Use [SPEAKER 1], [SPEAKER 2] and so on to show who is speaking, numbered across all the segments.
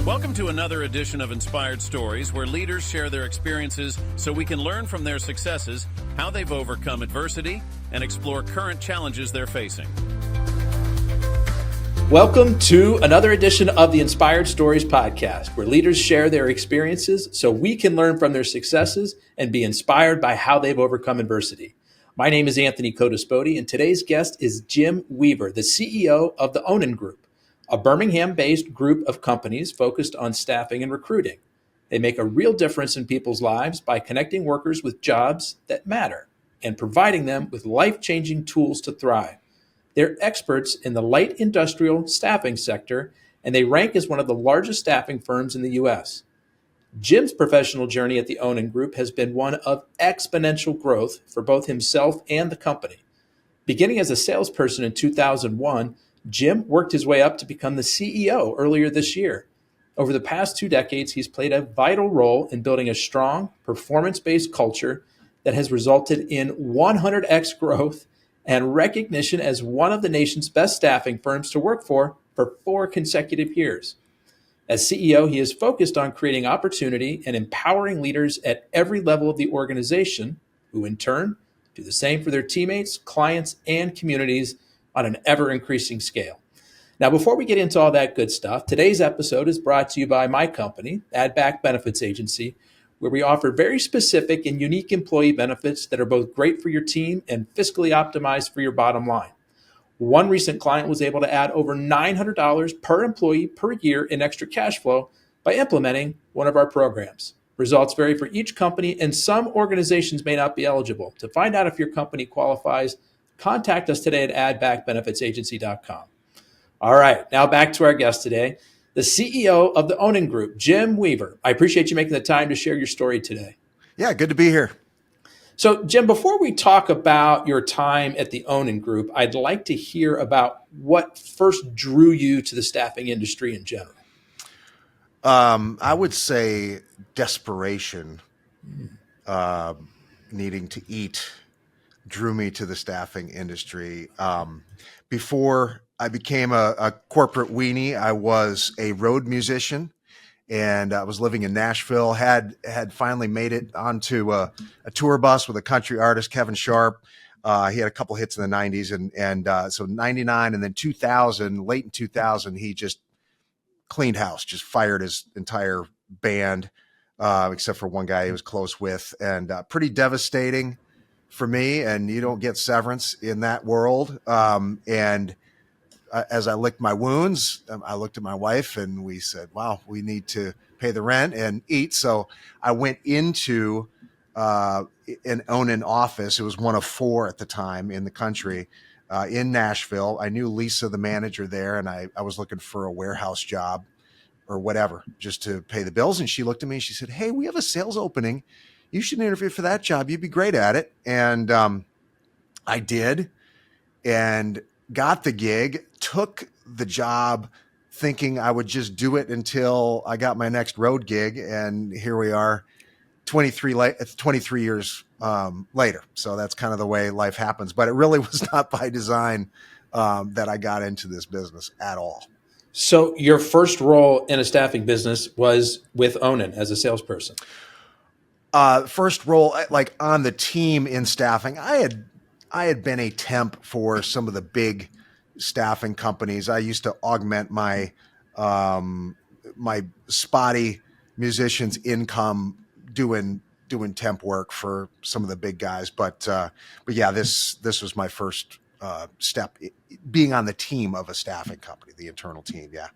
[SPEAKER 1] Welcome to another edition of Inspired Stories, where leaders share their experiences so we can learn from their successes, how they've overcome adversity, and explore current challenges they're facing.
[SPEAKER 2] Welcome to another edition of the Inspired Stories podcast, where leaders share their experiences so we can learn from their successes and be inspired by how they've overcome adversity. My name is Anthony Codispoti, and today's guest is Jim Weaver, the CEO of the Ōnin Group, a Birmingham-based group of companies focused on staffing and recruiting. They make a real difference in people's lives by connecting workers with jobs that matter and providing them with life-changing tools to thrive. They're experts in the light industrial staffing sector, and they rank as one of the largest staffing firms in the U.S. Jim's professional journey at the Ōnin Group has been one of exponential growth for both himself and the company. Beginning as a salesperson in 2001, Jim worked his way up to become the CEO earlier this year. Over the past 2 decades, he's played a vital role in building a strong, performance-based culture that has resulted in 100x growth and recognition as one of the nation's best staffing firms to work for 4 consecutive years. As CEO, he is focused on creating opportunity and empowering leaders at every level of the organization, who in turn do the same for their teammates, clients, and communities on an ever-increasing scale. Now, before we get into all that good stuff, today's episode is brought to you by my company, Add-Back Benefits Agency, where we offer very specific and unique employee benefits that are both great for your team and fiscally optimized for your bottom line. One recent client was able to add over $900 per employee per year in extra cash flow by implementing one of our programs. Results vary for each company, and some organizations may not be eligible. To find out if your company qualifies, contact us today at addbackbenefitsagency.com. All right, now back to our guest today, the CEO of the Ōnin Group, Jim Weaver. I appreciate you making the time to share your story today.
[SPEAKER 3] Yeah, good to be here.
[SPEAKER 2] So, Jim, before we talk about your time at the Ōnin Group, I'd like to hear about what first drew you to the staffing industry in general.
[SPEAKER 3] I would say desperation, needing to eat, drew me to the staffing industry. Before I became a corporate weenie, I was a road musician, and I was living in Nashville, had finally made it onto a tour bus with a country artist, Kevin Sharp. He had a couple hits in the 90s, and so 99 and then 2000, late in 2000, he just cleaned house, just fired his entire band, except for one guy he was close with, and pretty devastating for me. And you don't get severance in that world. And as I licked my wounds, I looked at my wife and we said, wow, we need to pay the rent and eat. So I went into an Ōnin office. It was one of 4 at the time in the country, in Nashville. I knew Lisa, the manager there, and I was looking for a warehouse job or whatever, just to pay the bills. And she looked at me and she said, hey, we have a sales opening. You should interview for that job. You'd be great at it. And I did, and got the gig, took the job thinking I would just do it until I got my next road gig. And here we are 23 years later. So that's kind of the way life happens. But it really was not by design that I got into this business at all.
[SPEAKER 2] So your first role in a staffing business was with Ōnin as a salesperson.
[SPEAKER 3] First role, like on the team in staffing, I had been a temp for some of the big staffing companies. I used to augment my my spotty musicians' income doing temp work for some of the big guys. But yeah, this was my first step, being on the team of a staffing company, the internal team. Yeah.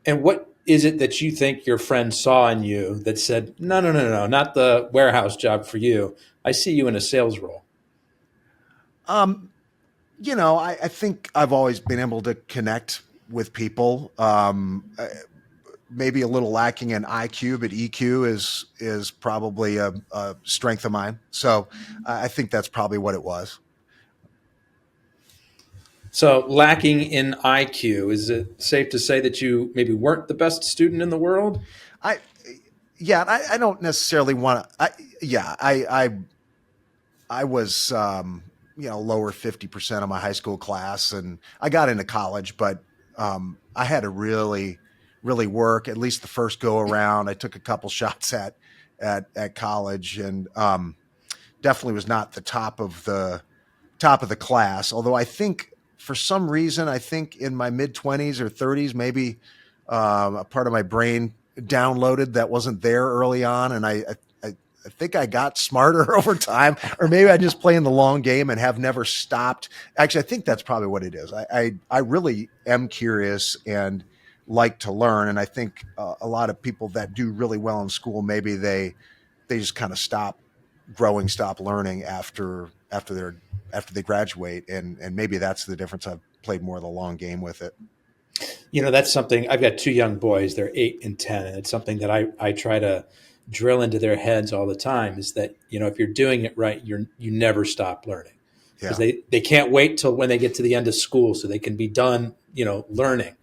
[SPEAKER 2] And what is it that you think your friend saw in you that said, no, not the warehouse job for you. I see you in a sales role.
[SPEAKER 3] I think I've always been able to connect with people. Maybe a little lacking in IQ, but EQ is probably a strength of mine. So I think that's probably what it was.
[SPEAKER 2] So lacking in IQ, is it safe to say that you maybe weren't the best student in the world?
[SPEAKER 3] I don't necessarily want to. I was lower 50% of my high school class, and I got into college, but I had a really really work, at least the first go around. I took a couple shots at college, and definitely was not the top of the class. Although I think for some reason, I think in my mid-20s or 30s, maybe a part of my brain downloaded that wasn't there early on, and I think I got smarter over time, or maybe I just playing the long game and have never stopped. Actually, I think that's probably what it is. I really am curious and like to learn, and I think a lot of people that do really well in school, maybe they just kind of stop growing, stop learning after they graduate, and maybe that's the difference. I've played more of the long game with it.
[SPEAKER 2] That's something. I've got two young boys, they're 8 and 10, and it's something that I try to drill into their heads all the time, is that, if you're doing it right, you never stop learning, because they can't wait till when they get to the end of school so they can be done, learning.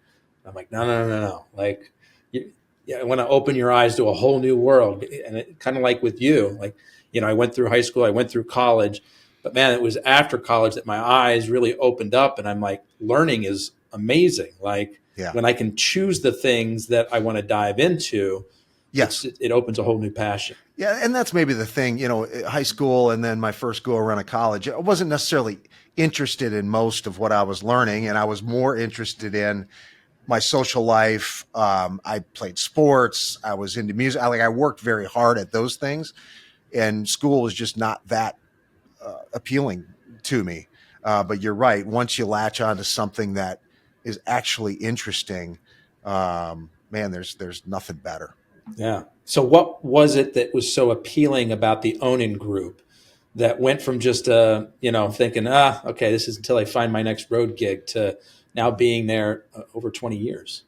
[SPEAKER 2] I'm like, no. Like, I want to open your eyes to a whole new world. And it kind of like with you, like, I went through high school, I went through college, but man, it was after college that my eyes really opened up, and I'm like, learning is amazing. Like, when I can choose the things that I want to dive into, yes, it opens a whole new passion.
[SPEAKER 3] Yeah, and that's maybe the thing, high school and then my first go around of college, I wasn't necessarily interested in most of what I was learning, and I was more interested in my social life. I played sports. I was into music. I worked very hard at those things, and school was just not that appealing to me. But you're right. Once you latch onto something that is actually interesting, man, there's nothing better.
[SPEAKER 2] Yeah. So what was it that was so appealing about the Ōnin Group that went from just, thinking, okay, this is until I find my next road gig, to now being there over 20 years?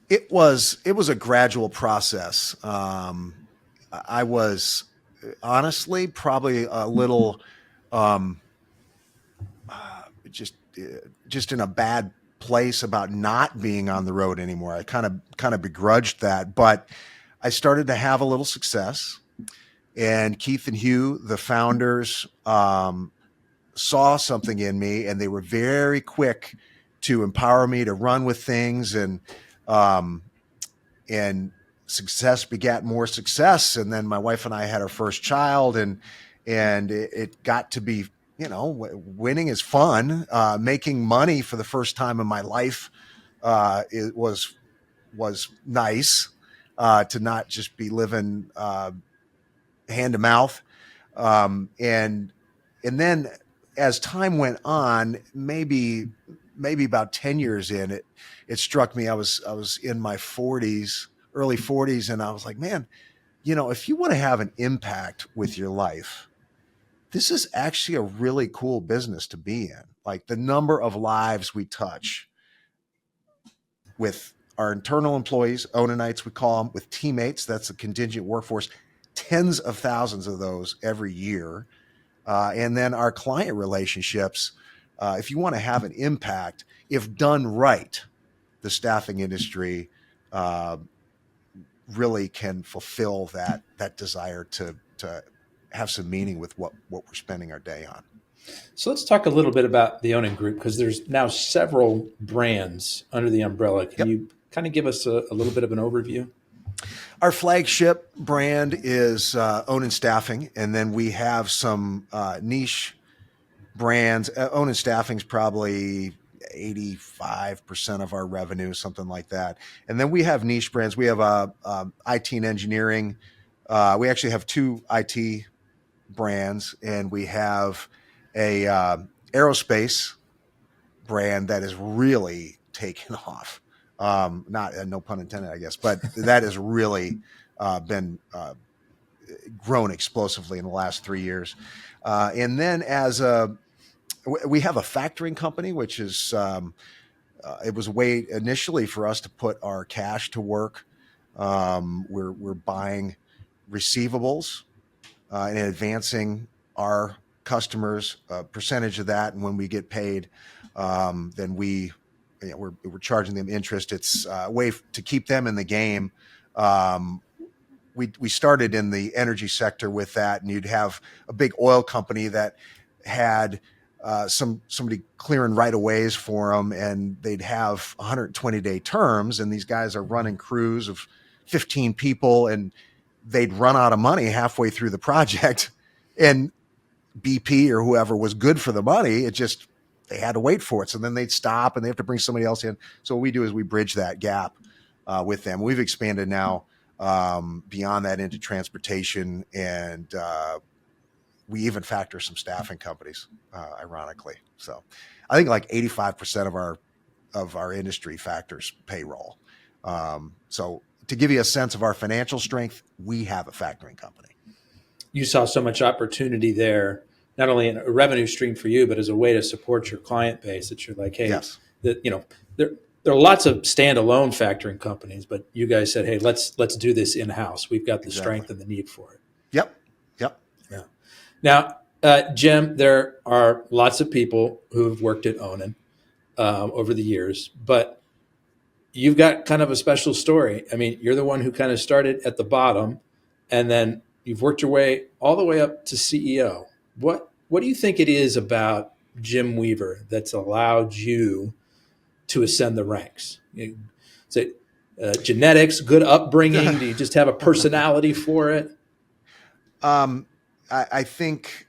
[SPEAKER 3] It was a gradual process. I was honestly probably a little just in a bad place about not being on the road anymore. I kind of begrudged that, but I started to have a little success, and Keith and Hugh, the founders, saw something in me, and they were very quick to empower me to run with things, and success begat more success. And then my wife and I had our first child, and it got to be, winning is fun. Making money for the first time in my life, it was nice, to not just be living hand to mouth. And then as time went on, maybe about 10 years in, it struck me. I was in my 40s, early 40s, and I was like, man, if you want to have an impact with your life, this is actually a really cool business to be in. Like, the number of lives we touch with our internal employees, Ōninites, we call them, with teammates, that's a contingent workforce, tens of thousands of those every year. And then our client relationships, if you want to have an impact, if done right, the staffing industry really can fulfill that desire to have some meaning with what we're spending our day on.
[SPEAKER 2] So let's talk a little bit about the Ōnin Group, because there's now several brands under the umbrella. Can you kind of give us a little bit of an overview?
[SPEAKER 3] Our flagship brand is Ōnin Staffing, and then we have some niche brands. Ōnin Staffing is probably 85% of our revenue, something like that. And then we have niche brands. We have IT and engineering. We actually have 2 IT brands, and we have a aerospace brand that is really taken off. Not no pun intended, I guess, but that has really been grown explosively in the last 3 years. And then we have a factoring company, which is it was a way initially for us to put our cash to work. We're buying receivables and advancing our customers a percentage of that, and when we get paid, then we're charging them interest. It's a way to keep them in the game. We started in the energy sector with that, and you'd have a big oil company that had somebody clearing right of ways for them, and they'd have 120-day terms, and these guys are running crews of 15 people, and they'd run out of money halfway through the project, and BP or whoever was good for the money. It just, they had to wait for it. So then they'd stop and they have to bring somebody else in. So what we do is we bridge that gap with them. We've expanded now beyond that into transportation, and we even factor some staffing companies, ironically. So I think like 85% of our industry factors payroll. So to give you a sense of our financial strength, we have a factoring company.
[SPEAKER 2] You saw so much opportunity there, not only in a revenue stream for you, but as a way to support your client base, that you're like, hey,
[SPEAKER 3] Yes.
[SPEAKER 2] There are lots of standalone factoring companies, but you guys said, hey, let's do this in-house. We've got the strength and the need for it.
[SPEAKER 3] Yep.
[SPEAKER 2] Yeah. Now, Jim, there are lots of people who have worked at Ōnin over the years, but you've got kind of a special story. I mean, you're the one who kind of started at the bottom, and then you've worked your way all the way up to CEO. What do you think it is about Jim Weaver that's allowed you to ascend the ranks? Is it genetics, good upbringing? Do you just have a personality for it?
[SPEAKER 3] I think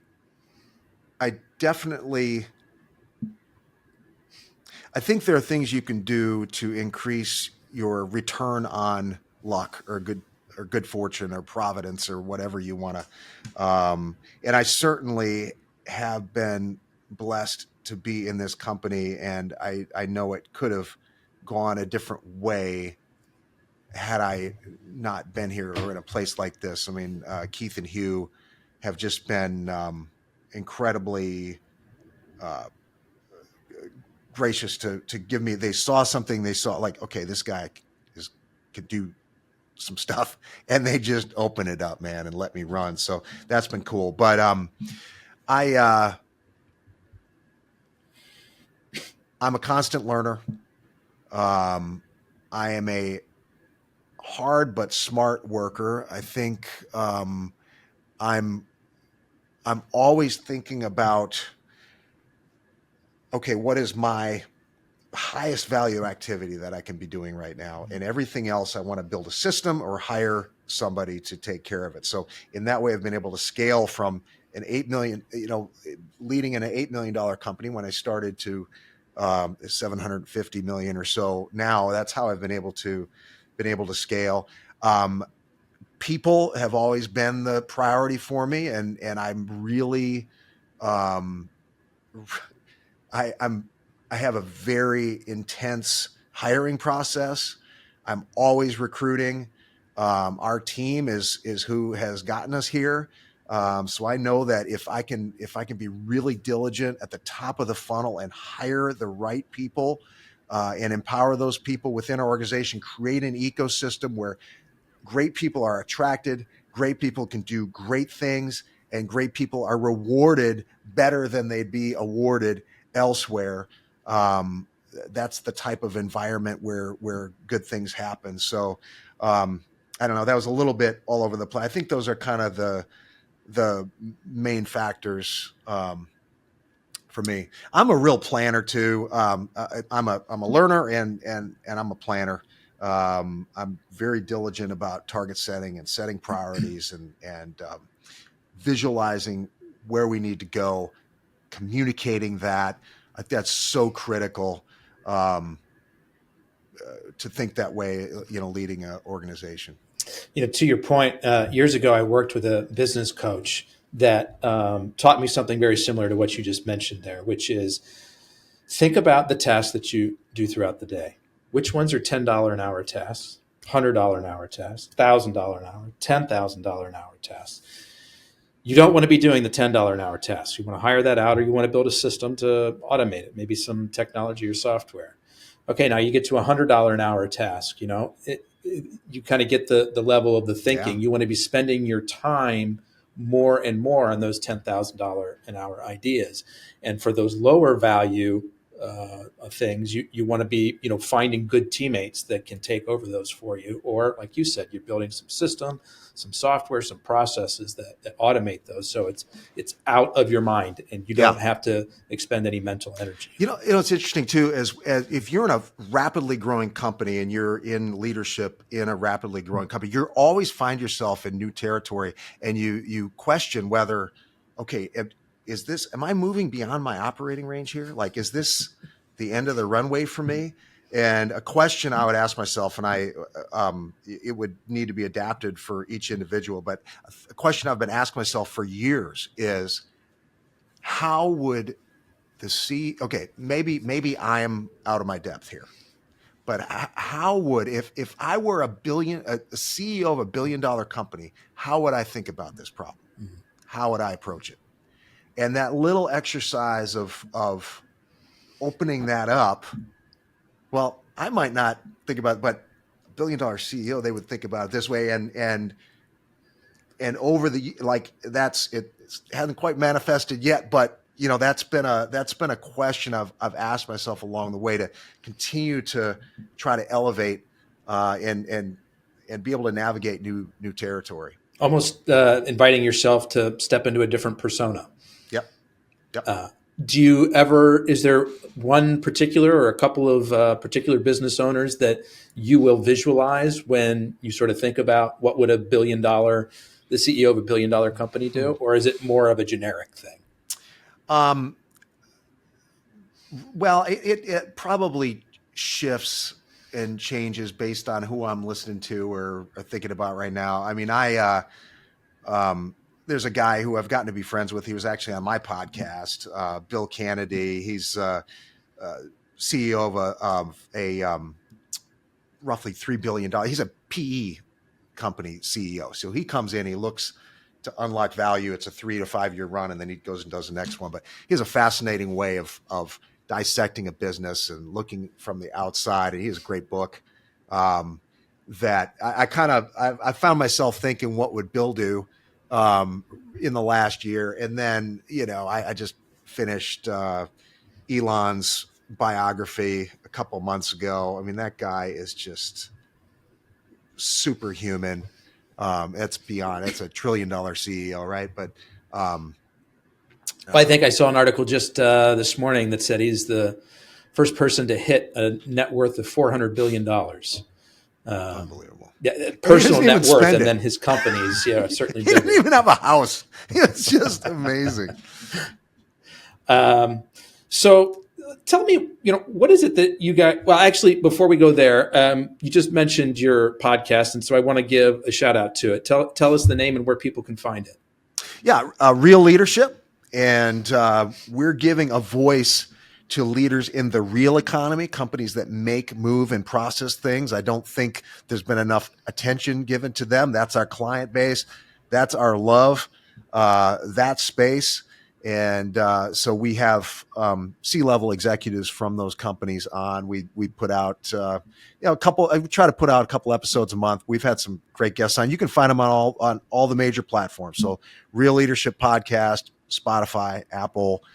[SPEAKER 3] I think there are things you can do to increase your return on luck or good fortune or providence or whatever you want to. And I certainly have been blessed to be in this company, and I know it could have gone a different way had I not been here or in a place like this. I mean, Keith and Hugh have just been incredibly gracious to give me. They saw something. They saw like, okay, this guy could do some stuff, and they just open it up, man, and let me run. So that's been cool. But I'm a constant learner. I am a hard but smart worker. I think I'm always thinking about, okay, what is my highest value activity that I can be doing right now? And everything else, I want to build a system or hire somebody to take care of it. So in that way, I've been able to scale from an 8 million, leading in an $8 million company when I started to 750 million or so. Now that's how I've been able to scale. People have always been the priority for me, and I'm really, I have a very intense hiring process. I'm always recruiting. Our team is who has gotten us here. So I know that if I can be really diligent at the top of the funnel and hire the right people, and empower those people within our organization, create an ecosystem where great people are attracted, great people can do great things, and great people are rewarded better than they'd be awarded elsewhere. That's the type of environment where good things happen. So I don't know, that was a little bit all over the place. I think those are kind of the main factors for me. I'm a real planner too. I'm a learner and I'm a planner. I'm very diligent about target setting and setting priorities and visualizing where we need to go, communicating that. I think that's so critical to think that way, leading an organization.
[SPEAKER 2] To your point, years ago, I worked with a business coach that taught me something very similar to what you just mentioned there, which is think about the tasks that you do throughout the day. Which ones are $10 an hour tasks, $100 an hour tasks, $1,000 an hour, $10,000 an hour tasks? You don't want to be doing the $10 an hour tasks. You want to hire that out, or you want to build a system to automate it, maybe some technology or software. Okay, now you get to $100 an hour task. You kind of get the level of the thinking. Yeah. You want to be spending your time more and more on those $10,000 an hour ideas. And for those lower value things. You want to be, finding good teammates that can take over those for you. Or like you said, you're building some system, some software, some processes that automate those. So it's out of your mind and you don't have to expend any mental energy.
[SPEAKER 3] It's interesting too, as if you're in a rapidly growing company and you're in leadership in a rapidly growing company, you always find yourself in new territory and you question whether, okay, am I moving beyond my operating range here? Like, is this the end of the runway for me? And a question I would ask myself, and it would need to be adapted for each individual, but a question I've been asking myself for years is, how would maybe I am out of my depth here, but how would, if I were a CEO of $1 billion company, how would I think about this problem? Mm-hmm. How would I approach it? And that little exercise of opening that up, well, I might not think about it, but $1 billion CEO, they would think about it this way. And over it hasn't quite manifested yet, but that's been a question I've asked myself along the way to continue to try to elevate and be able to navigate new territory.
[SPEAKER 2] Almost inviting yourself to step into a different persona.
[SPEAKER 3] Yep.
[SPEAKER 2] Is there one particular or a couple of particular business owners that you will visualize when you sort of think about what would the CEO of $1 billion company do? Or is it more of a generic thing?
[SPEAKER 3] Well, it probably shifts and changes based on who I'm listening to or thinking about right now. I mean, there's a guy who I've gotten to be friends with. He was actually on my podcast, Bill Kennedy. He's CEO of a roughly $3 billion. He's a PE company CEO. So he comes in, he looks to unlock value. It's a 3 to 5 year run, and then he goes and does the next one. But he has a fascinating way of dissecting a business and looking from the outside. And he has a great book that I found myself thinking, what would Bill do in the last year? And then, I just finished Elon's biography a couple months ago. I mean, that guy is just superhuman. It's a $1 trillion CEO, right? But
[SPEAKER 2] I think I saw an article just this morning that said he's the first person to hit a net worth of $400 billion.
[SPEAKER 3] Unbelievable.
[SPEAKER 2] Yeah, personal net worth, and then his companies, certainly.
[SPEAKER 3] He didn't even have a house. It's just amazing.
[SPEAKER 2] So tell me, what is it that you got? Well, actually, before we go there, you just mentioned your podcast, and so I want to give a shout out to it. Tell us the name and where people can find it.
[SPEAKER 3] Yeah, Real Leadership, and we're giving a voice to leaders in the real economy, companies that make, move, and process things. I don't think there's been enough attention given to them. That's our client base. That's our love, that space. And so we have C-level executives from those companies on. We put out a couple. I try to put out a couple episodes a month. We've had some great guests on. You can find them on all the major platforms. So Real Leadership Podcast, Spotify, Apple,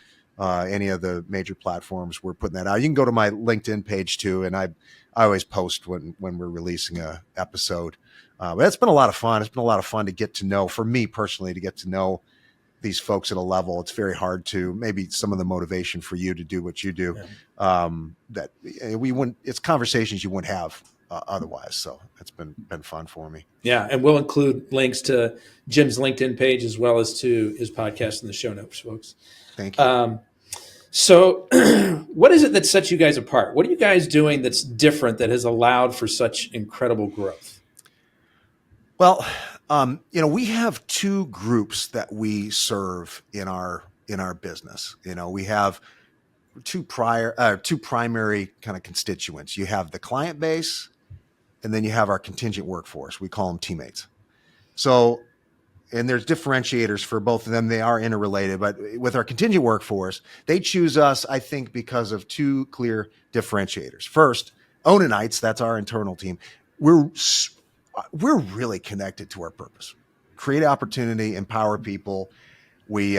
[SPEAKER 3] any of the major platforms. We're putting that out. You can go to my LinkedIn page too, and I always post when we're releasing a episode. But it's been a lot of fun. It's been a lot of fun to get to know, for me personally, to get to know these folks at a level. It's very hard to, maybe some of the motivation for you to do what you do, that it's conversations you wouldn't have otherwise. So it's been fun for me.
[SPEAKER 2] Yeah. And we'll include links to Jim's LinkedIn page as well as to his podcast in the show notes, folks.
[SPEAKER 3] Thank you.
[SPEAKER 2] So what is it that sets you guys apart? What are you guys doing that's different that has allowed for such incredible growth?
[SPEAKER 3] Well, we have two groups that we serve in our business. We have two primary kind of constituents. You have the client base, and then you have our contingent workforce. We call them teammates. So, and there's differentiators for both of them. They are interrelated, but with our contingent workforce, they choose us, I think, because of two clear differentiators. First, Ōninites, that's our internal team. We're really connected to our purpose. Create opportunity, empower people. We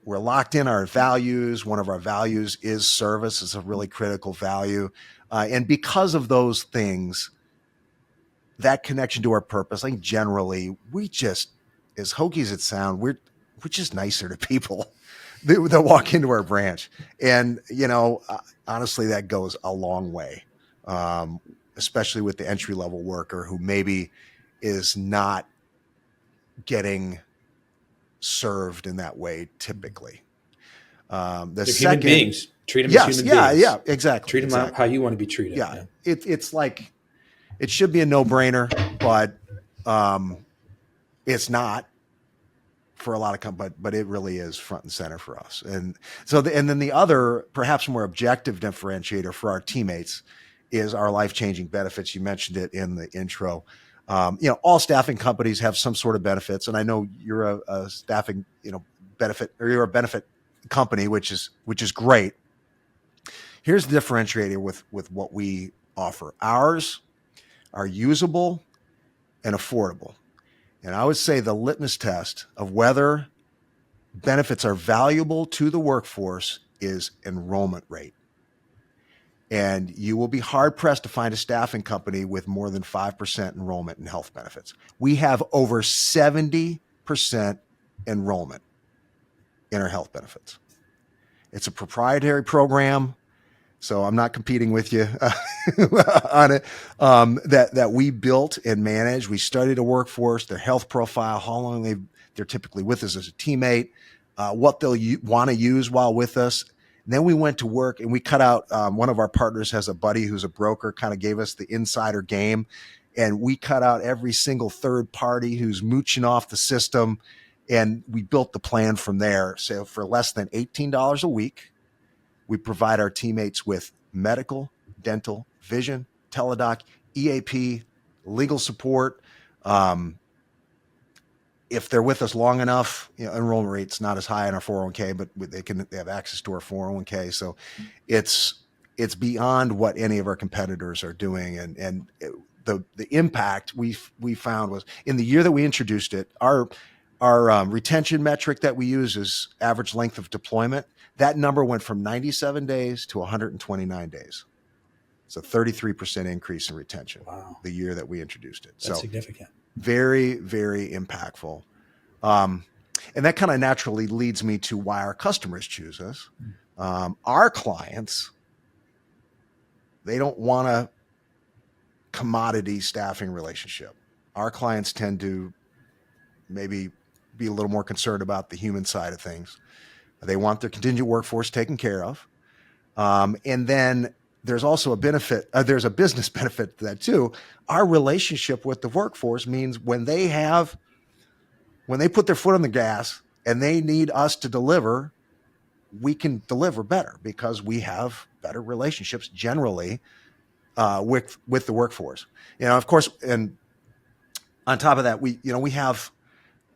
[SPEAKER 3] we're locked in our values. One of our values is service. It's a really critical value. And because of those things, that connection to our purpose, I think generally we just, as hokey as it sounds, we're just nicer to people that walk into our branch. And, honestly, that goes a long way, especially with the entry-level worker who maybe is not getting served in that way typically.
[SPEAKER 2] They're human beings. Treat them as human beings.
[SPEAKER 3] Yeah, exactly.
[SPEAKER 2] Treat them how you want to be treated.
[SPEAKER 3] Yeah. It's like, it should be a no-brainer, but it's not for a lot of companies, but it really is front and center for us. And so, and then the other, perhaps more objective differentiator for our teammates is our life-changing benefits. You mentioned it in the intro. All staffing companies have some sort of benefits, and I know you're a staffing, benefit, or you're a benefit company, which is great. Here's the differentiator with what we offer. Ours are usable and affordable. And I would say the litmus test of whether benefits are valuable to the workforce is enrollment rate. And you will be hard pressed to find a staffing company with more than 5% enrollment in health benefits. We have over 70% enrollment in our health benefits. It's a proprietary program, so I'm not competing with you on it, that we built and managed. We studied a workforce, their health profile, how long they're typically with us as a teammate, what they'll want to use while with us. And then we went to work and we cut out, one of our partners has a buddy who's a broker, kind of gave us the insider game. And we cut out every single third party who's mooching off the system. And we built the plan from there. So for less than $18 a week, we provide our teammates with medical, dental, vision, teledoc, EAP, legal support. If they're with us long enough, enrollment rate's not as high in our 401k, but they have access to our 401k. So it's beyond what any of our competitors are doing. And the impact we found was in the year that we introduced it, our retention metric that we use is average length of deployment. That number went from 97 days to 129 days. It's a 33% increase in retention.
[SPEAKER 2] Wow.
[SPEAKER 3] The year that we introduced it.
[SPEAKER 2] That's significant.
[SPEAKER 3] Very, very impactful. And that kind of naturally leads me to why our customers choose us. Our clients, they don't want a commodity staffing relationship. Our clients tend to maybe be a little more concerned about the human side of things. They want their contingent workforce taken care of. And then there's also a benefit. There's a business benefit to that too. Our relationship with the workforce means when they put their foot on the gas and they need us to deliver, we can deliver better because we have better relationships generally with the workforce. Of course, and on top of that, we have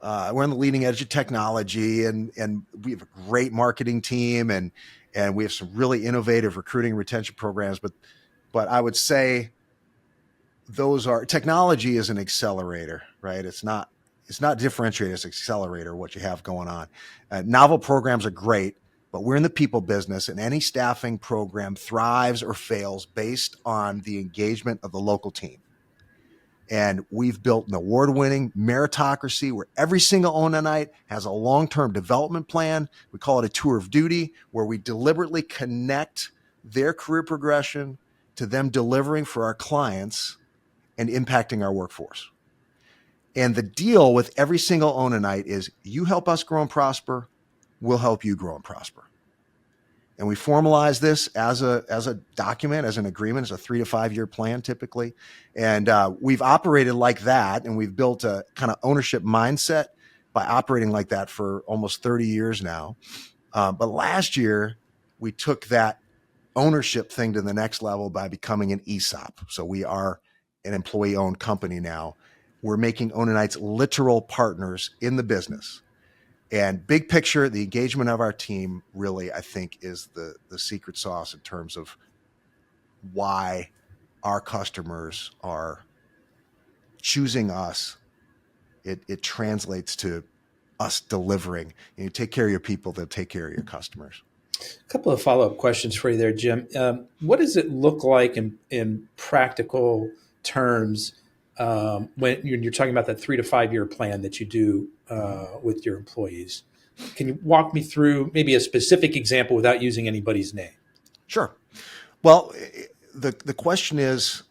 [SPEAKER 3] we're on the leading edge of technology, and we have a great marketing team, and we have some really innovative recruiting and retention programs. But I would say technology is an accelerator, right? It's not differentiator, it's accelerator, what you have going on. Novel programs are great, but we're in the people business, and any staffing program thrives or fails based on the engagement of the local team. And we've built an award-winning meritocracy where every single Ōninite has a long-term development plan. We call it a tour of duty, where we deliberately connect their career progression to them delivering for our clients and impacting our workforce. And the deal with every single Ōninite is you help us grow and prosper, we'll help you grow and prosper. And we formalize this as a document, as an agreement, as a 3 to 5 year plan typically. And we've operated like that, and we've built a kind of ownership mindset by operating like that for almost 30 years now. But last year, we took that ownership thing to the next level by becoming an ESOP. So we are an employee-owned company now. We're making Ōninites literal partners in the business. And big picture, the engagement of our team really, I think, is the secret sauce in terms of why our customers are choosing us. It translates to us delivering. You take care of your people, they'll take care of your customers.
[SPEAKER 2] A couple of follow-up questions for you there, Jim. What does it look like in practical terms when you're talking about that 3 to 5 year plan that you do with your employees? Can you walk me through maybe a specific example without using anybody's name?
[SPEAKER 3] Sure. Well, the question is,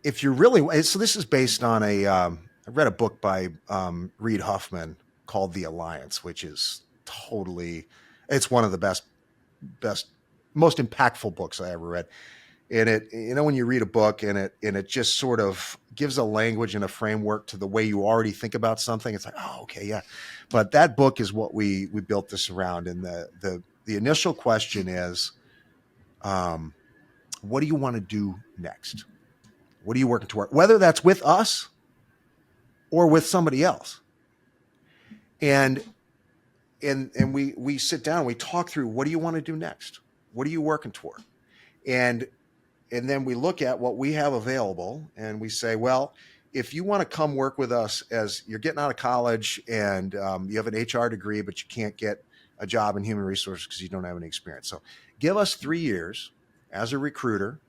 [SPEAKER 3] if you're really, so this is based on I read a book by Reid Huffman called The Alliance, which is it's one of the best, most impactful books I ever read. And it, when you read a book and it just sort of gives a language and a framework to the way you already think about something, it's like, oh, okay, yeah. But that book is what we built this around. And the initial question is, what do you want to do next? What are you working toward? Whether that's with us or with somebody else. And we sit down and we talk through, what do you want to do next? What are you working toward? And then we look at what we have available and we say, well, if you want to come work with us as you're getting out of college and you have an HR degree, but you can't get a job in human resources because you don't have any experience. So give us 3 years as a recruiter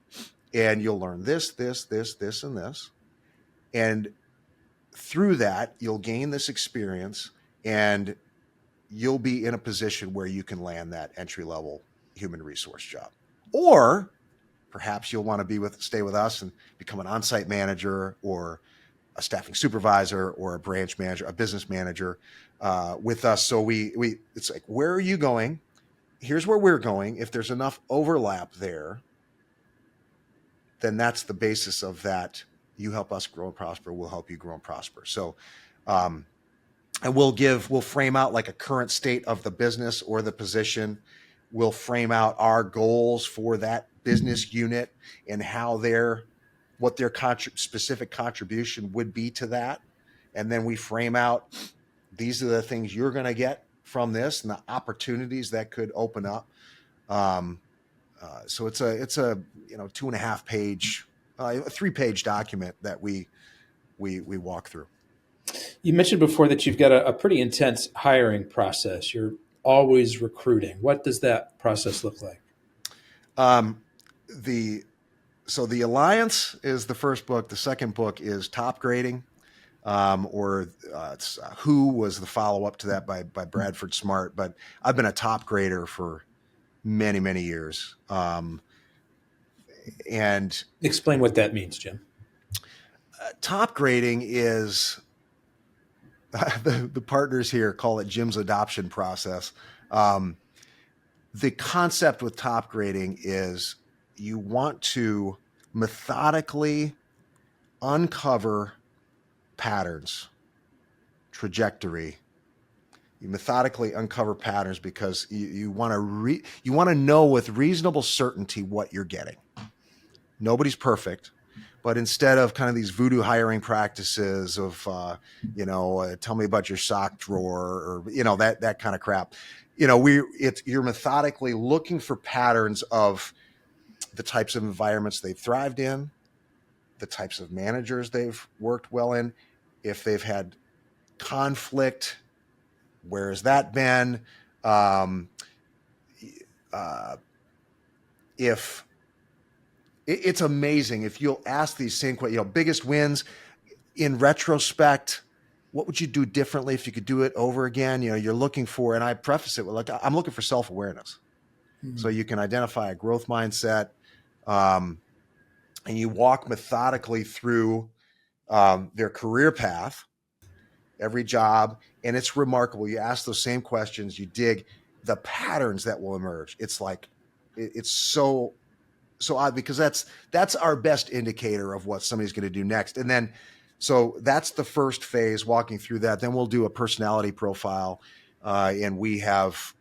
[SPEAKER 3] and you'll learn this, and this. And through that, you'll gain this experience and you'll be in a position where you can land that entry-level human resource job. Or perhaps you'll want to stay with us and become an on-site manager or a staffing supervisor or a branch manager, a business manager with us. So it's like, where are you going? Here's where we're going. If there's enough overlap there, then that's the basis of that. You help us grow and prosper. We'll help you grow and prosper. So, and we'll frame out like a current state of the business or the position. We'll frame out our goals for that business unit and what their specific contribution would be to that. And then we frame out, these are the things you're going to get from this and the opportunities that could open up. So it's a 2.5 page, a 3-page document that we walk through.
[SPEAKER 2] You mentioned before that you've got a pretty intense hiring process. You're always recruiting. What does that process look like?
[SPEAKER 3] So the Alliance is the first book. The second book is Top Grading, it's Who was the follow-up to that by Bradford Smart. But I've been a top grader for many, many years. And
[SPEAKER 2] explain what that means, Jim.
[SPEAKER 3] Top grading is the partners here call it Jim's adoption process. The concept with top grading is you want to methodically uncover patterns, trajectory. You methodically uncover patterns because you want to know with reasonable certainty what you're getting. Nobody's perfect, but instead of kind of these voodoo hiring practices of tell me about your sock drawer or that kind of crap, you're methodically looking for patterns of the types of environments they've thrived in, the types of managers they've worked well in, if they've had conflict, where has that been? If it's amazing if you'll ask these same questions, biggest wins in retrospect, what would you do differently if you could do it over again? You're looking for, and I preface it with I'm looking for self-awareness. Mm-hmm. So you can identify a growth mindset, and you walk methodically through their career path, every job, and it's remarkable. You ask those same questions, you dig the patterns that will emerge. It's like it's so odd because that's our best indicator of what somebody's going to do next. And then so that's the first phase, walking through that. Then we'll do a personality profile, and we have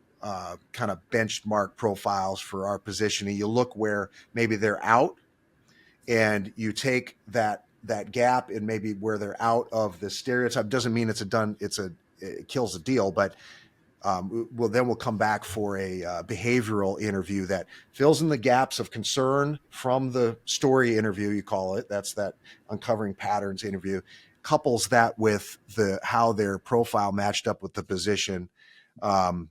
[SPEAKER 3] kind of benchmark profiles for our positioning. You look where maybe they're out, and you take that gap and maybe where they're out of the stereotype. Doesn't mean it kills the deal, but we'll come back for a behavioral interview that fills in the gaps of concern from the story interview, you call it. That's that uncovering patterns interview. couples that with how their profile matched up with the position. And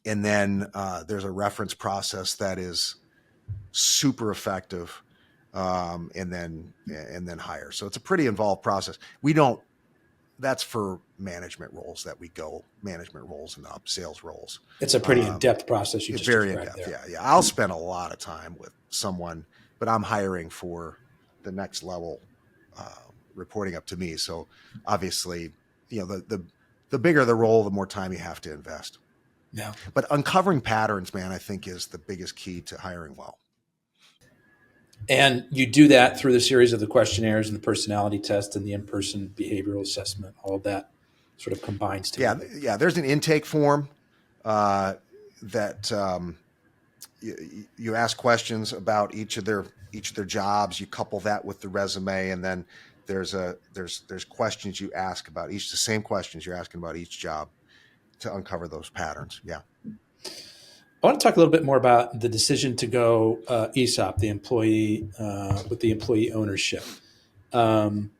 [SPEAKER 3] then there's a reference process that is super effective, and then hire. So it's a pretty involved process. That's for management roles that we go, management roles and up sales roles.
[SPEAKER 2] It's a pretty in-depth process you just
[SPEAKER 3] very
[SPEAKER 2] described
[SPEAKER 3] in-depth.
[SPEAKER 2] there.
[SPEAKER 3] Yeah. I'll spend a lot of time with someone, but I'm hiring for the next level, reporting up to me. So obviously, the bigger the role, the more time you have to invest.
[SPEAKER 2] Yeah.
[SPEAKER 3] But uncovering patterns, man, I think is the biggest key to hiring well.
[SPEAKER 2] And you do that through the series of the questionnaires and the personality test and the in-person behavioral assessment. All of that sort of combines together.
[SPEAKER 3] Yeah. There's an intake form that you ask questions about each of their jobs. You couple that with the resume, and then there's questions you ask about the same questions you're asking about each job to uncover those patterns. Yeah.
[SPEAKER 2] I want to talk a little bit more about the decision to go ESOP, the employee with the employee ownership. Some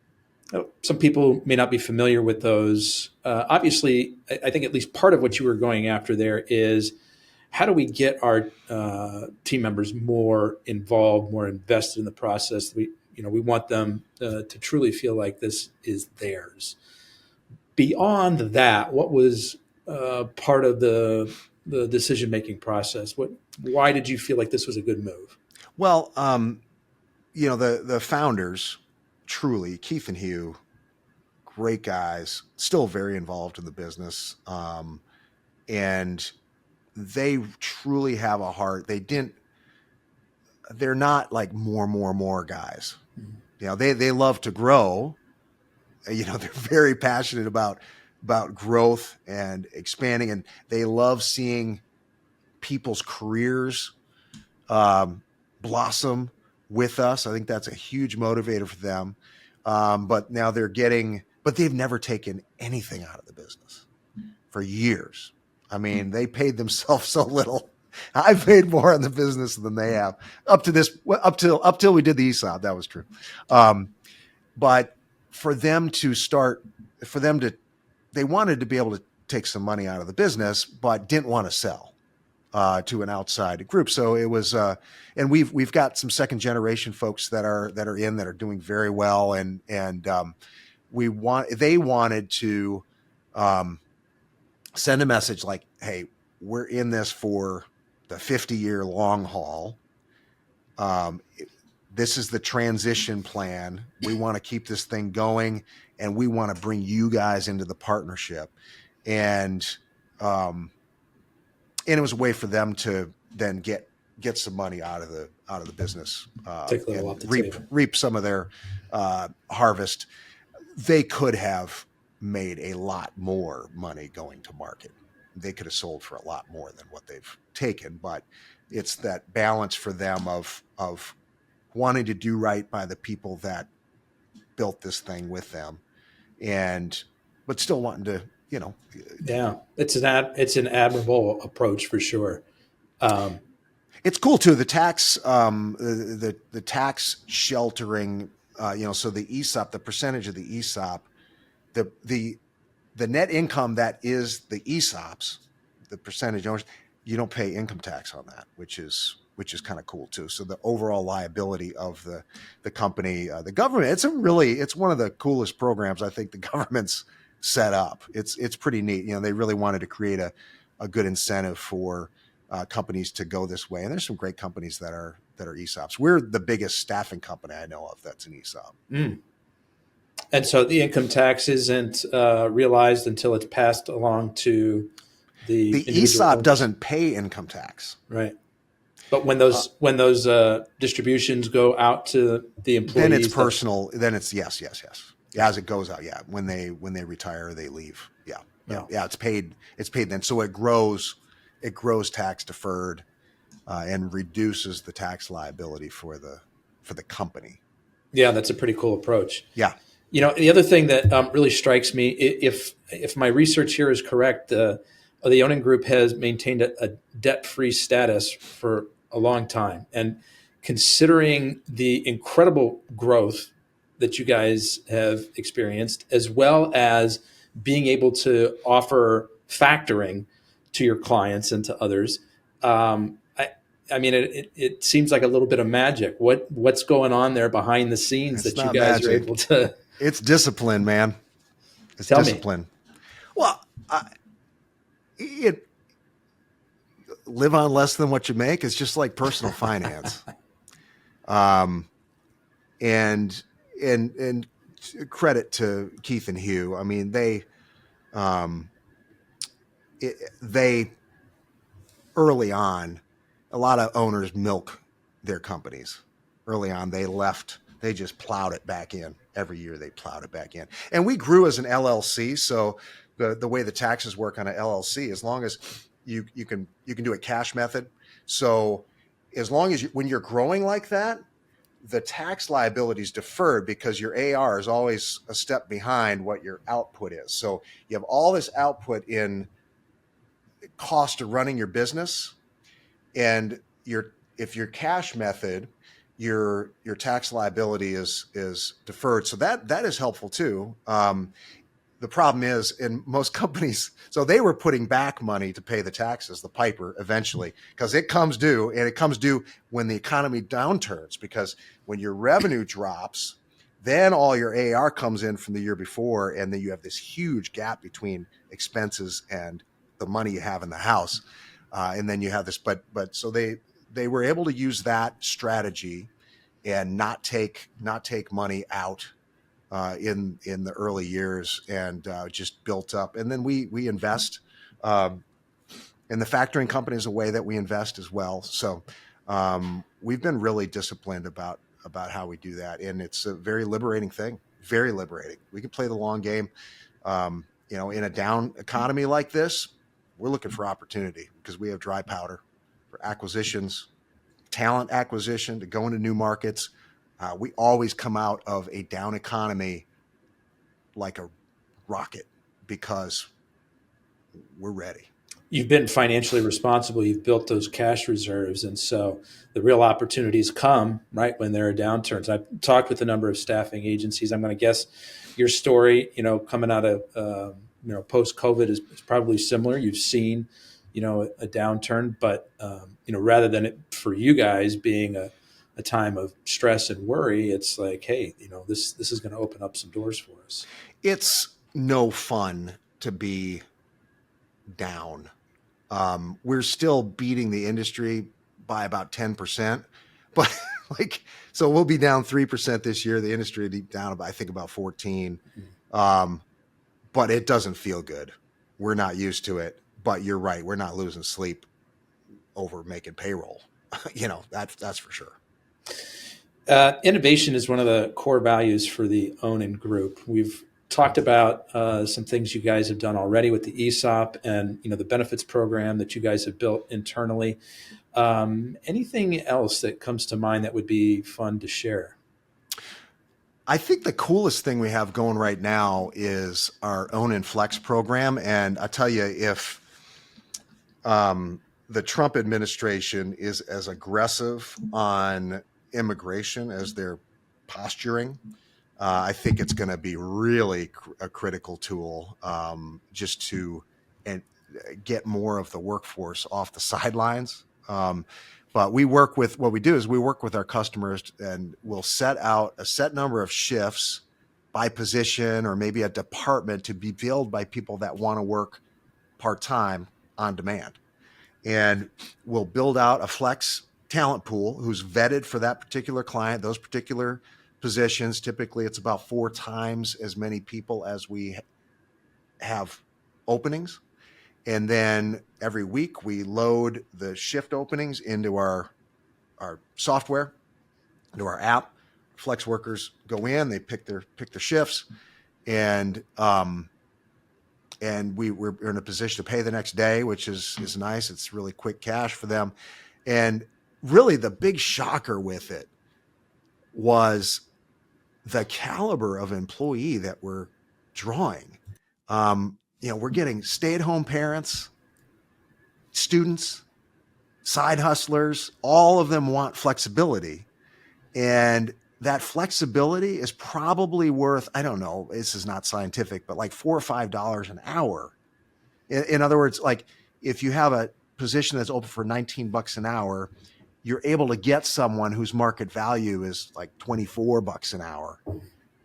[SPEAKER 2] people may not be familiar with those. Obviously, I think at least part of what you were going after there is how do we get our team members more involved, more invested in the process? We want them to truly feel like this is theirs. Beyond that, what was part of the decision-making process? Why did you feel like this was a good move?
[SPEAKER 3] Well, the founders, truly, Keith and Hugh, great guys, still very involved in the business. And they truly have a heart. They're not like more guys. Mm-hmm. They love to grow. They're very passionate about growth and expanding, and they love seeing people's careers blossom with us. I think that's a huge motivator for them. But now but they've never taken anything out of the business for years. I mean, they paid themselves so little. I paid more on the business than they have up till we did the ESOP. That was true. But for them they wanted to be able to take some money out of the business, but didn't want to sell to an outside group. So it was, and we've got some second generation folks that are doing very well, and they wanted to send a message like, hey, we're in this for the 50-year long haul. This is the transition plan. We want to keep this thing going, and we want to bring you guys into the partnership. And it was a way for them to then get some money out of the business, and reap some of their harvest. They could have made a lot more money going to market. They could have sold for a lot more than what they've taken, but it's that balance for them of wanting to do right by the people that built this thing with them, but still wanting to,
[SPEAKER 2] Yeah, it's an admirable approach for sure.
[SPEAKER 3] It's cool too. The tax, the tax sheltering, so the ESOP, the percentage of the ESOP, the net income that is the ESOPs, the percentage owners, you don't pay income tax on that, which is kind of cool too. So the overall liability of the company, the government, it's one of the coolest programs I think the government's set up. It's pretty neat. They really wanted to create a good incentive for companies to go this way. And there's some great companies that are ESOPs. We're the biggest staffing company I know of that's an ESOP. Mm.
[SPEAKER 2] And so the income tax isn't realized until it's passed along to the
[SPEAKER 3] ESOP owners. Doesn't pay income tax.
[SPEAKER 2] Right. But when those distributions go out to the employees,
[SPEAKER 3] then it's personal. Then it's yes. As it goes out, yeah. When they retire, they leave. Yeah. It's paid. It's paid then. So it grows tax deferred, and reduces the tax liability for the company.
[SPEAKER 2] Yeah, that's a pretty cool approach.
[SPEAKER 3] Yeah.
[SPEAKER 2] The other thing that really strikes me, if my research here is correct, the Ōnin Group has maintained a debt-free status for a long time. And considering the incredible growth that you guys have experienced, as well as being able to offer factoring to your clients and to others. I mean, it seems like a little bit of magic. What's going on there behind the scenes
[SPEAKER 3] It's
[SPEAKER 2] that you
[SPEAKER 3] not
[SPEAKER 2] guys are
[SPEAKER 3] magic.
[SPEAKER 2] able to
[SPEAKER 3] It's discipline, man. It's
[SPEAKER 2] tell me?
[SPEAKER 3] discipline. Well, it live on less than what you make. It's just like personal finance. And credit to Keith and Hugh. I mean, they early on, a lot of owners milk their companies. Early on, they just plowed it back in. Every year they plowed it back in. And we grew as an LLC. So the way the taxes work on an LLC, as long as you can do a cash method. So as long as when you're growing like that, the tax liability is deferred because your AR is always a step behind what your output is. So you have all this output in cost of running your business, and if your cash method, your tax liability is deferred. So that is helpful too. The problem is in most companies, so they were putting back money to pay the taxes, the piper eventually, because it comes due, and it comes due when the economy downturns, because when your revenue drops, then all your AR comes in from the year before, and then you have this huge gap between expenses and the money you have in the house. And then you have this, but so they were able to use that strategy and not take money out in the early years, and just built up. And then we invest, and the factoring company is a way that we invest as well. So we've been really disciplined about how we do that, and it's a very liberating thing. Very liberating. We can play the long game. In a down economy like this, we're looking for opportunity because we have dry powder for acquisitions, talent acquisition, to go into new markets. We always come out of a down economy like a rocket because we're ready.
[SPEAKER 2] You've been financially responsible. You've built those cash reserves. And so the real opportunities come right when there are downturns. I've talked with a number of staffing agencies. I'm going to guess your story, coming out of, post-COVID is probably similar. You've seen, a downturn, but, rather than it for you guys being a time of stress and worry, it's like, hey, this is going to open up some doors for us.
[SPEAKER 3] It's no fun to be down. We're still beating the industry by about 10%, but so we'll be down 3% this year. The industry will be down I think about 14. But it doesn't feel good. We're not used to it, but you're right. We're not losing sleep over making payroll. That's for sure.
[SPEAKER 2] Innovation is one of the core values for the Ōnin Group. We've talked about some things you guys have done already with the ESOP and the benefits program that you guys have built internally. Anything else that comes to mind that would be fun to share?
[SPEAKER 3] I think the coolest thing we have going right now is our Ōnin Flex program. And I tell you, if the Trump administration is as aggressive on immigration as they're posturing, I think it's going to be really a critical tool just to get more of the workforce off the sidelines. But what we do is we work with our customers, and we'll set out a set number of shifts by position or maybe a department to be filled by people that want to work part-time on demand. And we'll build out a flex talent pool who's vetted for that particular client, those particular positions. Typically, it's about 4 times as many people as we have openings. And then every week we load the shift openings into our software, into our app. Flex workers go in, they pick their shifts, and we're in a position to pay the next day, which is nice. It's really quick cash for them. And really the big shocker with it was the caliber of employee that we're drawing. We're getting stay-at-home parents, students, side hustlers. All of them want flexibility, and that flexibility is probably worth, I don't know, this is not scientific, but like $4 or $5 an hour. In other words, like if you have a position that's open for $19 an hour, you're able to get someone whose market value is like $24 an hour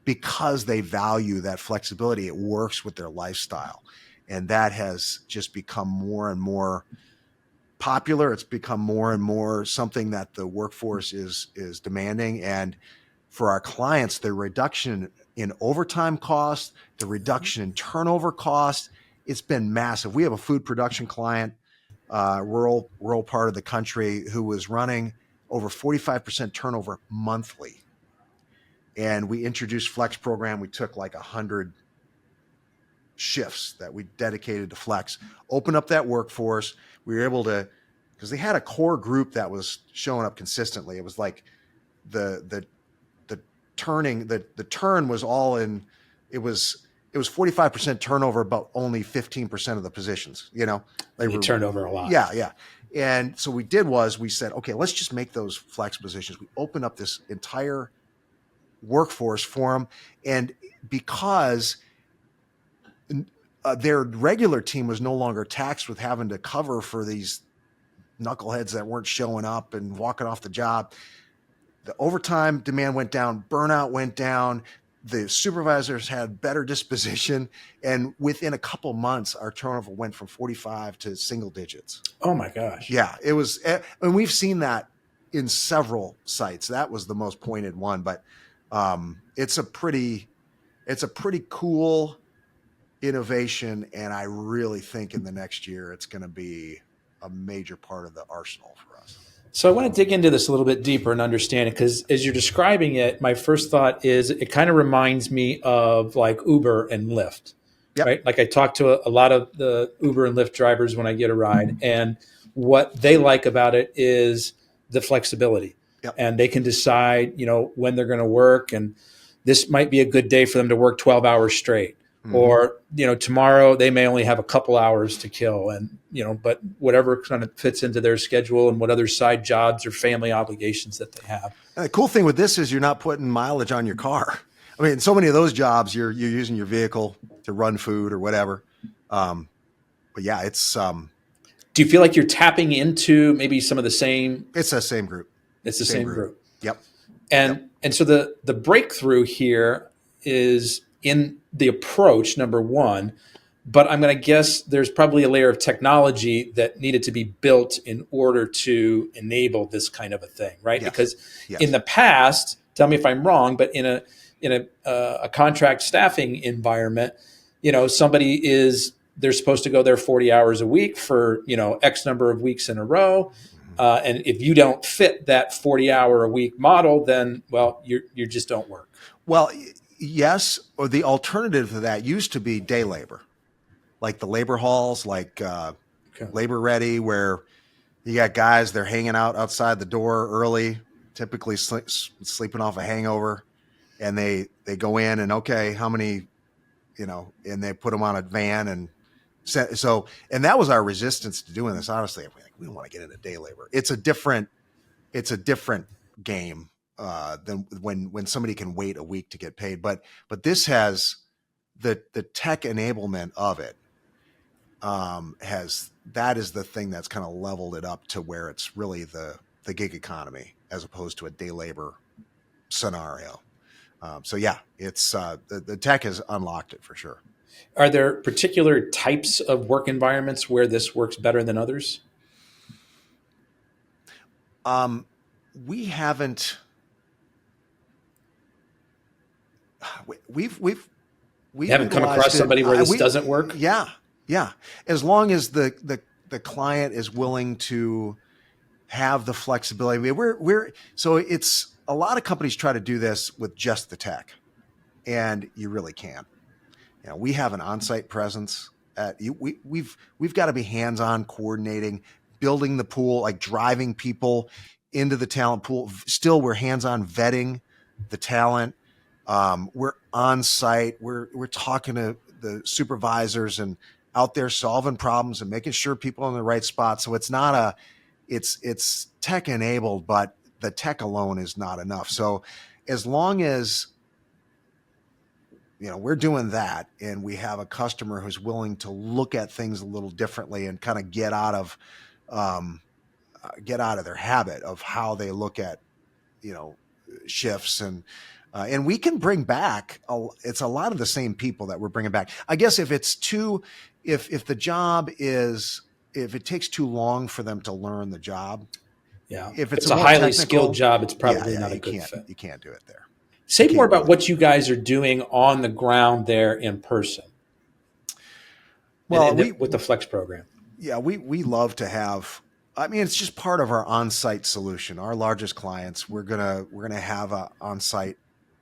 [SPEAKER 3] because they value that flexibility. It works with their lifestyle. And that has just become more and more popular. It's become more and more something that the workforce is demanding. And for our clients, the reduction in overtime costs, the reduction in turnover costs, it's been massive. We have a food production client, rural part of the country, who was running over 45% turnover monthly. And we introduced Flex program. We took like 100 shifts that we dedicated to Flex, open up that workforce. We were able to, because they had a core group that was showing up consistently. It was like the turn was all in, it was 45% turnover, but only 15% of the positions, they
[SPEAKER 2] turned over a lot.
[SPEAKER 3] Yeah. And so we said, okay, let's just make those Flex positions. We opened up this entire workforce for them. And because their regular team was no longer taxed with having to cover for these knuckleheads that weren't showing up and walking off the job, the overtime demand went down, burnout went down, the supervisors had better disposition, and within a couple months, our turnover went from 45 to single digits.
[SPEAKER 2] Oh my gosh.
[SPEAKER 3] Yeah, it was, and we've seen that in several sites. That was the most pointed one, but it's a pretty cool innovation, and I really think in the next year it's going to be a major part of the arsenal for us.
[SPEAKER 2] So I want to dig into this a little bit deeper and understand it, because as you're describing it, my first thought is it kind of reminds me of like Uber and Lyft, right? Like I talk to a lot of the Uber and Lyft drivers when I get a ride, and what they like about it is the flexibility. And they can decide, when they're going to work, and this might be a good day for them to work 12 hours straight. Or, tomorrow they may only have a couple hours to kill, and, but whatever kind of fits into their schedule and what other side jobs or family obligations that they have.
[SPEAKER 3] And the cool thing with this is you're not putting mileage on your car. I mean, so many of those jobs, you're using your vehicle to run food or whatever. But yeah, it's,
[SPEAKER 2] do you feel like you're tapping into maybe some of the same?
[SPEAKER 3] It's the same group.
[SPEAKER 2] It's the same group.
[SPEAKER 3] Yep.
[SPEAKER 2] And so the breakthrough here is in the approach, number one, but I'm going to guess there's probably a layer of technology that needed to be built in order to enable this kind of a thing, right?
[SPEAKER 3] Yes.
[SPEAKER 2] Because in the past, tell me if I'm wrong, but in a contract staffing environment, they're supposed to go there 40 hours a week for, X number of weeks in a row. And if you don't fit that 40-hour-a-week model, then, well, you just don't work.
[SPEAKER 3] Well, yes, or the alternative to that used to be day labor, like the labor halls, like Labor Ready, where you got guys, they're hanging out outside the door early, typically sleeping off a hangover, and they go in and, okay, how many, and they put them on a van. And and that was our resistance to doing this. Honestly, we don't want to get into day labor. It's a different game than when somebody can wait a week to get paid. But this has the tech enablement of it that is the thing that's kind of leveled it up to where it's really the gig economy as opposed to a day labor scenario. So yeah, it's the tech has unlocked it for sure.
[SPEAKER 2] Are there particular types of work environments where this works better than others?
[SPEAKER 3] We haven't. We
[SPEAKER 2] haven't come across somebody where this doesn't work.
[SPEAKER 3] Yeah. As long as the client is willing to have the flexibility. I mean, so it's a lot of companies try to do this with just the tech, and you really can't. We have an on-site presence. We've got to be hands-on, coordinating, building the pool, like driving people into the talent pool. Still, we're hands-on vetting the talent. We're on site. We're talking to the supervisors and out there solving problems and making sure people are in the right spot. So it's not it's tech enabled, but the tech alone is not enough. So as long as, we're doing that and we have a customer who's willing to look at things a little differently and kind of get out of their habit of how they look at, shifts, and we can bring back, it's a lot of the same people that we're bringing back. I guess if the job is, if it takes too long for them to learn the job,
[SPEAKER 2] Yeah.
[SPEAKER 3] if
[SPEAKER 2] it's
[SPEAKER 3] it's
[SPEAKER 2] a
[SPEAKER 3] more
[SPEAKER 2] highly
[SPEAKER 3] technical,
[SPEAKER 2] skilled job, it's probably not a
[SPEAKER 3] you
[SPEAKER 2] good
[SPEAKER 3] can't,
[SPEAKER 2] fit.
[SPEAKER 3] You can't do it there.
[SPEAKER 2] Say more about what you guys are doing on the ground there in person.
[SPEAKER 3] Well,
[SPEAKER 2] with the Flex program.
[SPEAKER 3] Yeah, we love to have, I mean, it's just part of our on-site solution. Our largest clients, we're gonna have a on-site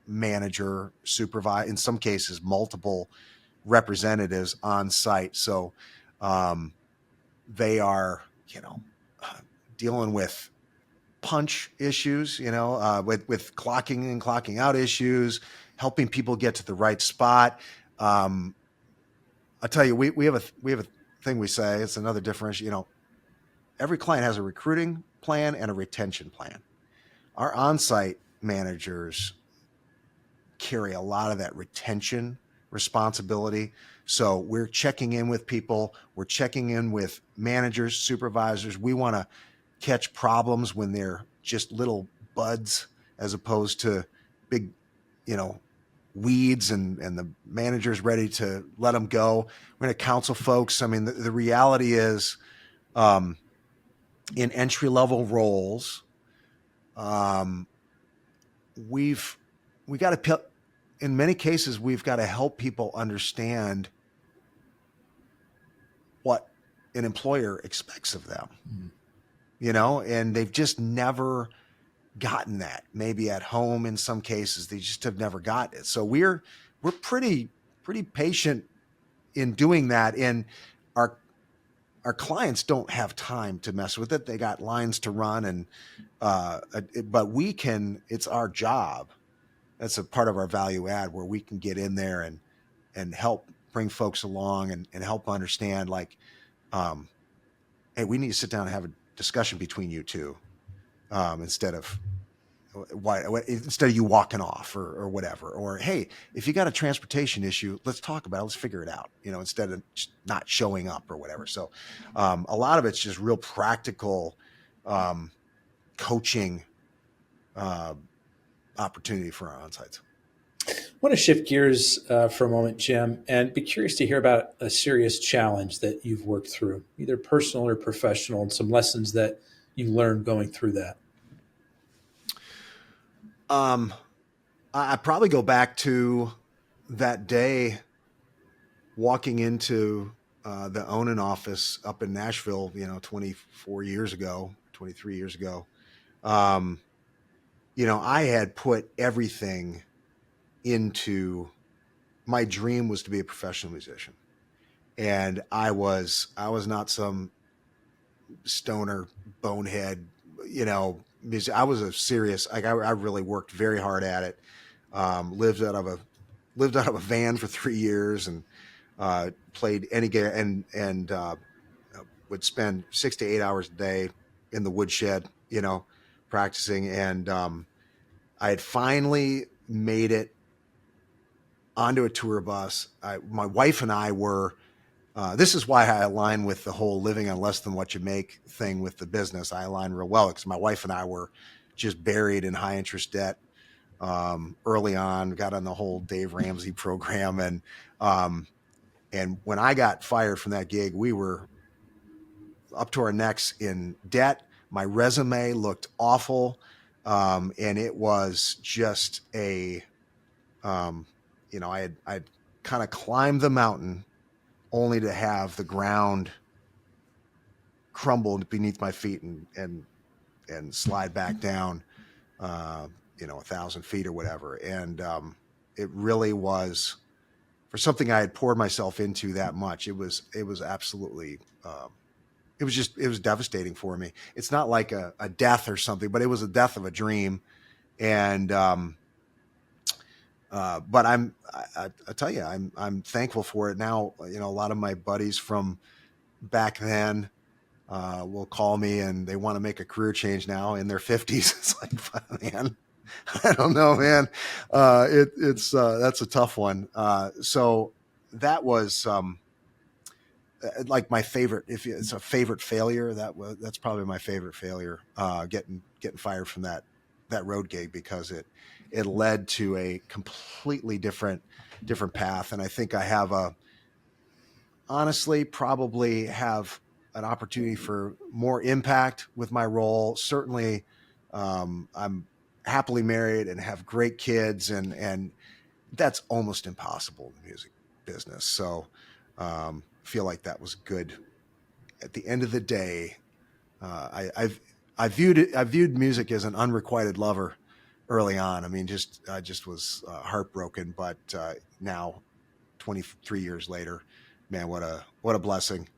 [SPEAKER 3] manager, supervise, in some cases multiple representatives on site. So they are, dealing with punch issues, with clocking in, clocking out issues, helping people get to the right spot. I'll tell you, we have a thing we say, it's another differential, every client has a recruiting plan and a retention plan. Our on-site managers carry a lot of that retention responsibility. So we're checking in with people. We're checking in with managers, supervisors. We want to catch problems when they're just little buds as opposed to big, weeds, and the manager's ready to let them go. We're going to counsel folks. I mean, the reality is, in entry-level roles, we got to, in many cases, we've got to help people understand what an employer expects of them, and they've just never gotten that. Maybe at home, in some cases, they just have never gotten it. So we're pretty patient in doing that. And our clients don't have time to mess with it. They got lines to run, and but we can. It's our job. That's a part of our value add, where we can get in there and help bring folks along and help understand, like, hey, we need to sit down and have a discussion between you two, instead of you walking off or whatever. Or, hey, if you got a transportation issue, let's talk about it. Let's figure it out, instead of just not showing up or whatever. So a lot of it's just real practical coaching opportunity for our on-sites.
[SPEAKER 2] I want to shift gears for a moment, Jim, and be curious to hear about a serious challenge that you've worked through, either personal or professional, and some lessons that you learned going through that.
[SPEAKER 3] I probably go back to that day walking into the Ōnin office up in Nashville, 23 years ago. I had put everything into, my dream was to be a professional musician. And I was not some stoner bonehead, music. I was a serious, like, I really worked very hard at it. Lived out of a van for 3 years, and played any game, and would spend 6 to 8 hours a day in the woodshed, practicing. And I had finally made it onto a tour bus. My wife and I were, this is why I align with the whole living on less than what you make thing with the business. I align real well because my wife and I were just buried in high interest debt early on. Got on the whole Dave Ramsey program, and when I got fired from that gig, we were up to our necks in debt. My resume looked awful, and it was just I'd kind of climbed the mountain only to have the ground crumble beneath my feet and slide back down, 1,000 feet or whatever. And it really was, for something I had poured myself into that much, it was absolutely, it was devastating for me. It's not like a death or something, but it was a death of a dream. And but I tell you, I'm thankful for it now. A lot of my buddies from back then, will call me and they want to make a career change now in their 50s. It's like, man, I don't know, man. That's a tough one. So that was like my favorite. If it's a favorite failure, that's probably my favorite failure. Getting fired from that road gig, because it led to a completely different path. And I think I have honestly probably have an opportunity for more impact with my role. Certainly, I'm happily married and have great kids, and that's almost impossible in the music business. So, feel like that was good. At the end of the day, I viewed music as an unrequited lover early on. I mean, I just was heartbroken, but now 23 years later, man, what a blessing,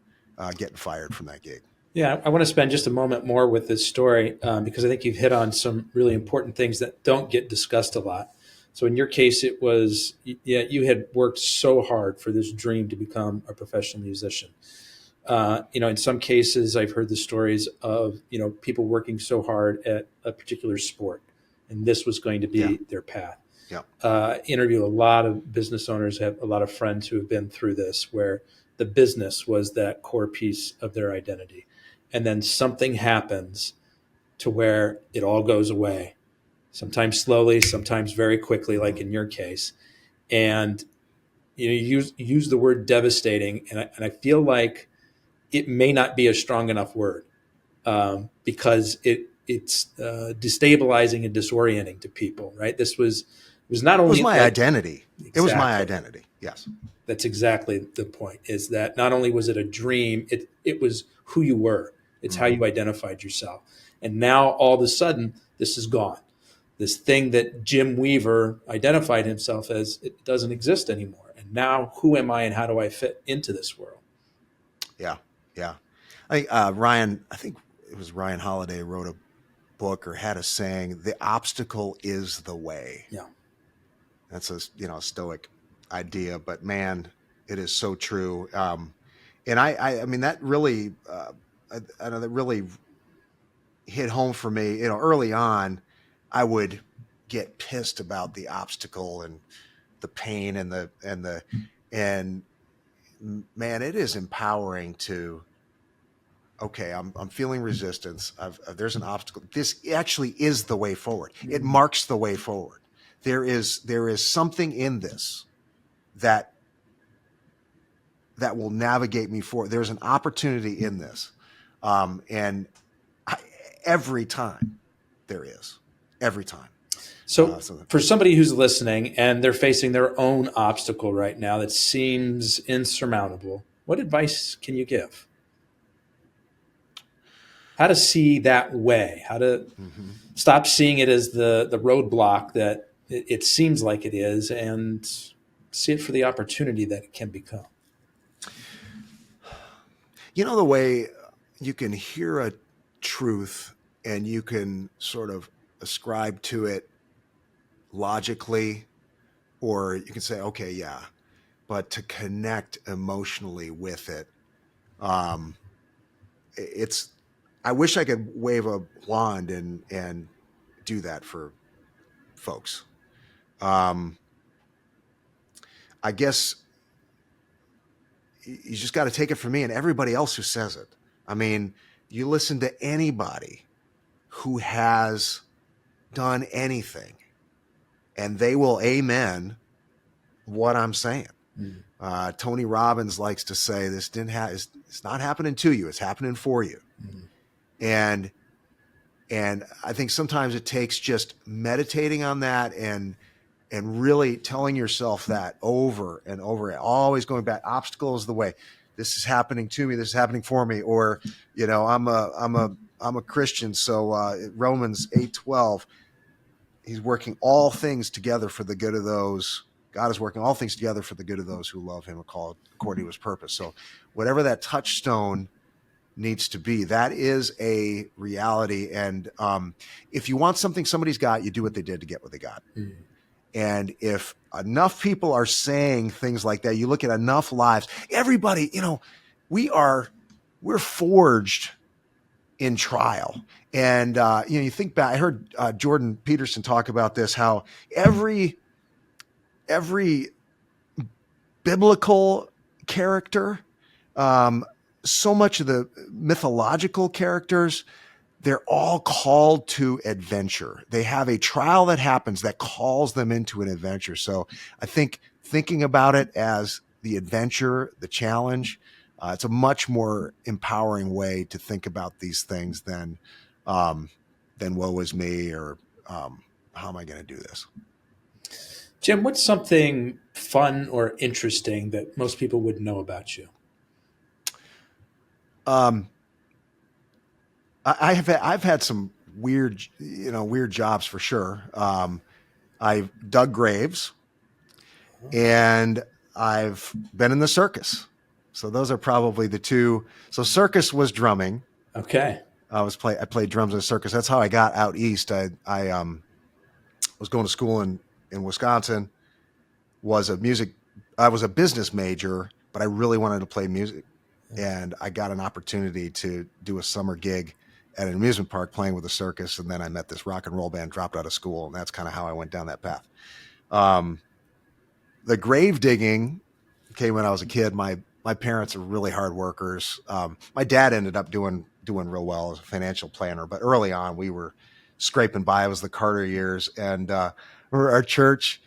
[SPEAKER 3] getting fired from that gig.
[SPEAKER 2] Yeah, I want to spend just a moment more with this story because I think you've hit on some really important things that don't get discussed a lot. So in your case, it was, you had worked so hard for this dream to become a professional musician. In some cases, I've heard the stories of, people working so hard at a particular sport, and this was going to be their path.
[SPEAKER 3] Yeah.
[SPEAKER 2] Interview a lot of business owners, have a lot of friends who have been through this, where the business was that core piece of their identity. And then something happens to where it all goes away, sometimes slowly, sometimes very quickly, like in your case. And you use the word devastating, and I feel like it may not be a strong enough word because it's destabilizing and disorienting to people, right? It was not only
[SPEAKER 3] my identity.
[SPEAKER 2] Exactly.
[SPEAKER 3] It was my identity. Yes.
[SPEAKER 2] That's exactly the point, is that not only was it a dream, it was who you were. It's how you identified yourself. And now all of a sudden, this is gone. This thing that Jim Weaver identified himself as, it doesn't exist anymore. And now who am I and how do I fit into this world?
[SPEAKER 3] Yeah. Yeah. I think it was Ryan Holiday wrote a book or had a saying, the obstacle is the way.
[SPEAKER 2] Yeah.
[SPEAKER 3] That's a stoic idea, but man, it is so true. And I mean, that really, I know that really hit home for me. Early on, I would get pissed about the obstacle and the pain and man, it is empowering to, okay, I'm feeling resistance. There's an obstacle. This actually is the way forward. It marks the way forward. There is something in this that will navigate me forward. There's an opportunity in this. Every time there is, every time.
[SPEAKER 2] So for somebody who's listening and they're facing their own obstacle right now that seems insurmountable, what advice can you give? How to see that way, how to stop seeing it as the roadblock that it seems like it is, and see it for the opportunity that it can become.
[SPEAKER 3] The way you can hear a truth and you can sort of ascribe to it logically, or you can say, okay, yeah, but to connect emotionally with it, I wish I could wave a wand and do that for folks. I guess you just got to take it from me and everybody else who says it. I mean, you listen to anybody who has done anything and they will amen what I'm saying. Tony Robbins likes to say, it's not happening to you. It's happening for you. And I think sometimes it takes just meditating on that and really telling yourself that over and over, always going back. Obstacle is the way. This is happening to me. This is happening for me. Or, I'm a Christian. So Romans 8:12, he's working all things together for the good of those. God is working all things together for the good of those who love him, are called according to his purpose. So whatever that touchstone needs to be, that is a reality. And if you want something somebody's got, you do what they did to get what they got. And if enough people are saying things like that, you look at enough lives, everybody, we're forged in trial. And, you think back, I heard Jordan Peterson talk about this, how every biblical character, so much of the mythological characters, they're all called to adventure. They have a trial that happens that calls them into an adventure. So I think thinking about it as the adventure, the challenge, it's a much more empowering way to think about these things than woe is me, or how am I going to do this?
[SPEAKER 2] Jim, what's something fun or interesting that most people wouldn't know about you?
[SPEAKER 3] I've had some weird jobs for sure. I've dug graves, and I've been in the circus. So those are probably the two. So circus was drumming.
[SPEAKER 2] Okay.
[SPEAKER 3] I played drums in a circus. That's how I got out east. I was going to school in Wisconsin. I was a business major, but I really wanted to play music. And I got an opportunity to do a summer gig at an amusement park playing with a circus. And then I met this rock and roll band, dropped out of school. And that's kind of how I went down that path. The grave digging came when I was a kid. My parents are really hard workers. My dad ended up doing real well as a financial planner, but early on we were scraping by. It was the Carter years. And our church,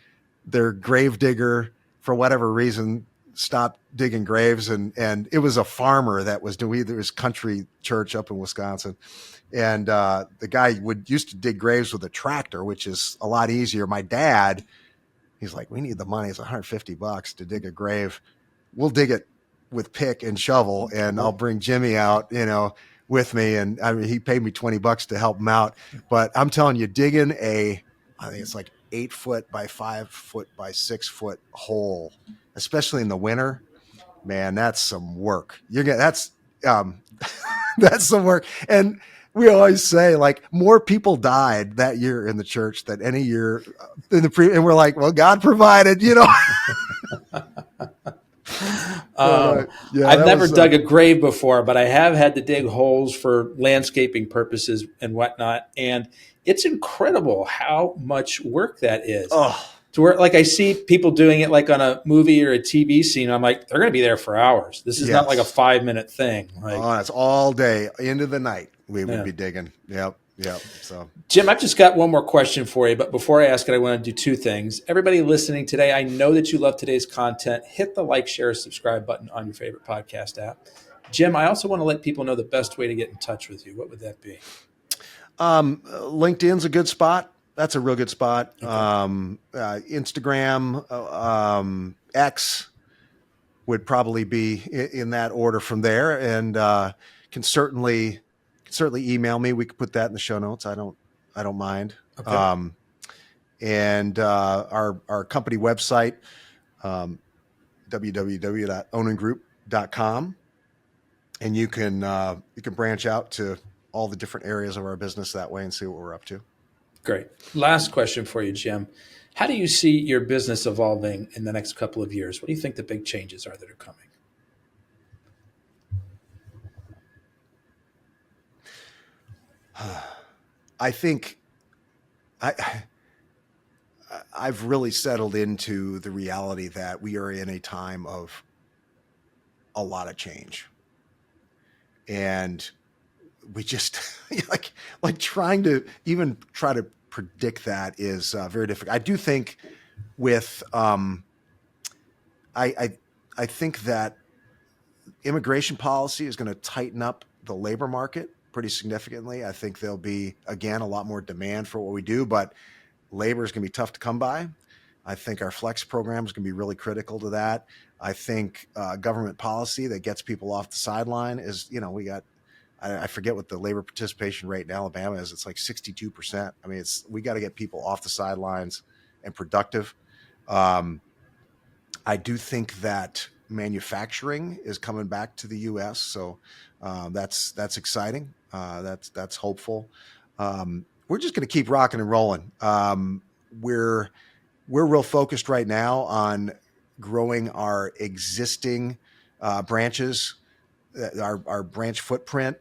[SPEAKER 3] their grave digger, for whatever reason, stopped digging graves, and it was a farmer that was doing this country church up in Wisconsin, and the guy used to dig graves with a tractor, which is a lot easier. My dad, he's like, we need the money. It's $150 to dig a grave. We'll dig it with pick and shovel, and I'll bring Jimmy out, with me. And I mean, he paid me $20 to help him out. But I'm telling you, digging I think it's like 8 foot by 5 foot by 6 foot hole, especially in the winter, man, that's some work. That's some work. And we always say, like, more people died that year in the church than any year in and we're like, well, God provided,
[SPEAKER 2] I've never dug a grave before, but I have had to dig holes for landscaping purposes and whatnot. And it's incredible how much work that is. To where, like, I see people doing it like on a movie or a TV scene. I'm like, they're going to be there for hours. This is not like a 5-minute thing. Like,
[SPEAKER 3] it's all day into the night. We would be digging. Yep. So,
[SPEAKER 2] Jim, I've just got one more question for you. But before I ask it, I want to do 2 things. Everybody listening today, I know that you love today's content. Hit the like, share, subscribe button on your favorite podcast app. Jim, I also want to let people know the best way to get in touch with you. What would that be?
[SPEAKER 3] LinkedIn's a good spot. That's a real good spot.
[SPEAKER 2] Okay.
[SPEAKER 3] Instagram, X would probably be in that order from there, and can certainly email me. We could put that in the show notes. I don't mind.
[SPEAKER 2] Okay.
[SPEAKER 3] And our company website, www.oningroup.com, and you can branch out to all the different areas of our business that way and see what we're up to.
[SPEAKER 2] Great. Last question for you, Jim. How do you see your business evolving in the next couple of years? What do you think the big changes are that are coming?
[SPEAKER 3] I think I've really settled into the reality that we are in a time of a lot of change. And we just like trying to even try to predict that is very difficult. I do think with I think that immigration policy is going to tighten up the labor market pretty significantly. I think there'll be, again, a lot more demand for what we do, but labor is going to be tough to come by. I think our flex program is going to be really critical to that. I think government policy that gets people off the sideline is, I forget what the labor participation rate in Alabama is. It's like 62%. I mean, we got to get people off the sidelines and productive. I do think that manufacturing is coming back to the U.S., so that's exciting. That's hopeful. We're just going to keep rocking and rolling. We're real focused right now on growing our existing branches, our branch footprint.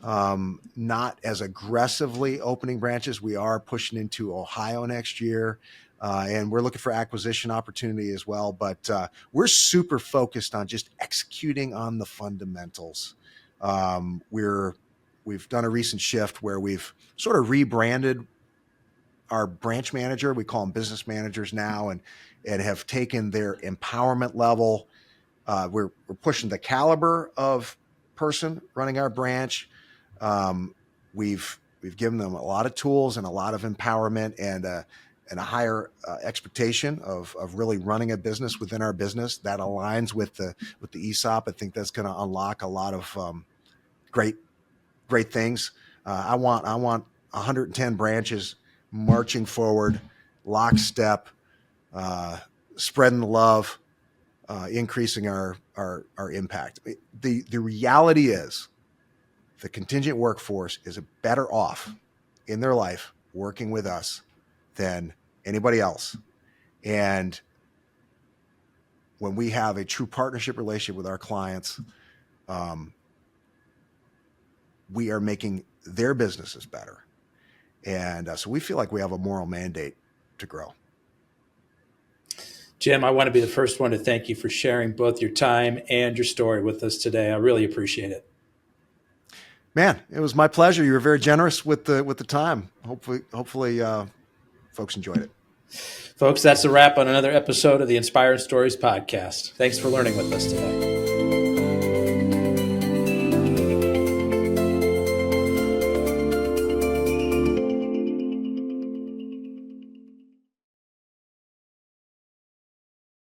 [SPEAKER 3] not as aggressively opening branches. We are pushing into Ohio next year, and we're looking for acquisition opportunity as well. But we're super focused on just executing on the fundamentals. We've done a recent shift where we've sort of rebranded our branch manager. We call them business managers now, and have taken their empowerment level. We're pushing the caliber of person running our branch. We've given them a lot of tools and a lot of empowerment and a higher expectation of really running a business within our business that aligns with the ESOP. I think that's going to unlock a lot of great things. I want 110 branches marching forward, lockstep, spreading the love, increasing our impact. The reality is the contingent workforce is better off in their life working with us than anybody else. And when we have a true partnership relationship with our clients, we are making their businesses better. And so we feel like we have a moral mandate to grow.
[SPEAKER 2] Jim, I want to be the first one to thank you for sharing both your time and your story with us today. I really appreciate it.
[SPEAKER 3] Man, it was my pleasure. You were very generous with the time. Hopefully folks enjoyed it.
[SPEAKER 2] Folks, that's a wrap on another episode of the Inspired Stories podcast. Thanks for learning with us today.